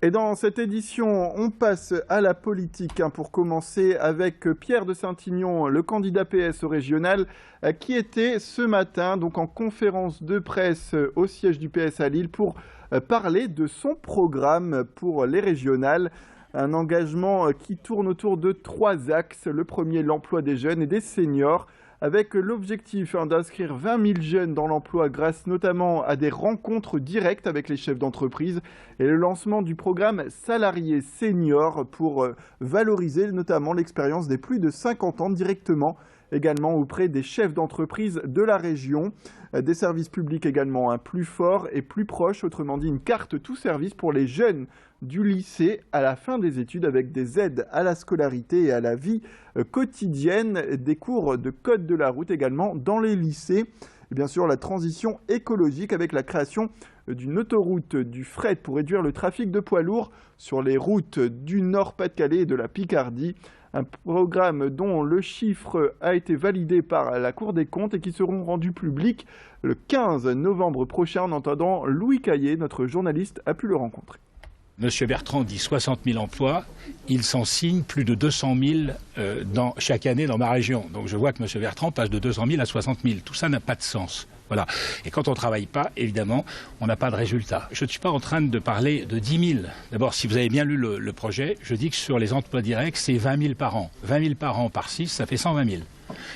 Et dans cette édition, on passe à la politique pour commencer avec Pierre de Saint-Ignon, le candidat PS au régional, qui était ce matin donc en conférence de presse au siège du PS à Lille pour parler de son programme pour les régionales. Un engagement qui tourne autour de 3 axes. Le premier, l'emploi des jeunes et des seniors, avec l'objectif d'inscrire 20 000 jeunes dans l'emploi grâce notamment à des rencontres directes avec les chefs d'entreprise et le lancement du programme salarié senior pour valoriser notamment l'expérience des plus de 50 ans directement également auprès des chefs d'entreprise de la région. Des services publics également plus forts et plus proches, autrement dit une carte tout service pour les jeunes du lycée à la fin des études avec des aides à la scolarité et à la vie quotidienne, des cours de code de la route également dans les lycées. Et bien sûr la transition écologique avec la création d'une autoroute du fret pour réduire le trafic de poids lourds sur les routes du Nord-Pas-de-Calais et de la Picardie. Un programme dont le chiffre a été validé par la Cour des comptes et qui seront rendus publics le 15 novembre prochain. En entendant Louis Caillé, notre journaliste, a pu le rencontrer. Monsieur Bertrand dit 60 000 emplois, il s'en signe plus de 200 000 chaque année dans ma région. Donc je vois que Monsieur Bertrand passe de 200 000 à 60 000. Tout ça n'a pas de sens. Voilà. Et quand on ne travaille pas, évidemment, on n'a pas de résultat. Je ne suis pas en train de parler de 10 000. D'abord, si vous avez bien lu le projet, je dis que sur les emplois directs, c'est 20 000 par an. 20 000 par an par 6, ça fait 120 000.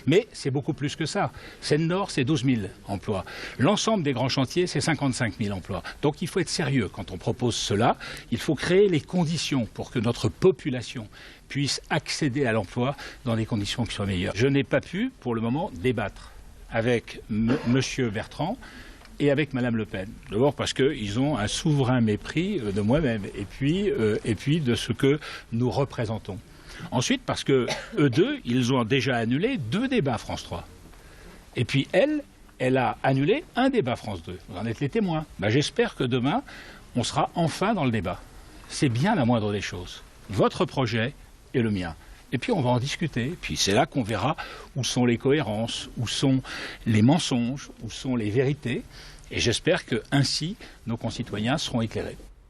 Mais c'est beaucoup plus que ça. Seine-Nord, c'est 12 000 emplois. L'ensemble des grands chantiers, c'est 55 000 emplois. Donc il faut être sérieux quand on propose cela. Il faut créer les conditions pour que notre population puisse accéder à l'emploi dans des conditions qui soient meilleures. Je n'ai pas pu, pour le moment, débattre avec Monsieur Bertrand et avec Madame Le Pen. D'abord parce qu'ils ont un souverain mépris de moi-même et puis de ce que nous représentons. Ensuite parce que eux deux, ils ont déjà annulé 2 débats France 3. Et puis elle a annulé un débat France 2. Vous en êtes les témoins. J'espère que demain, on sera enfin dans le débat. C'est bien la moindre des choses. Votre projet et le mien. Et puis on va en discuter. Puis c'est là qu'on verra où sont les cohérences, où sont les mensonges, où sont les vérités. Et j'espère que ainsi nos concitoyens seront éclairés.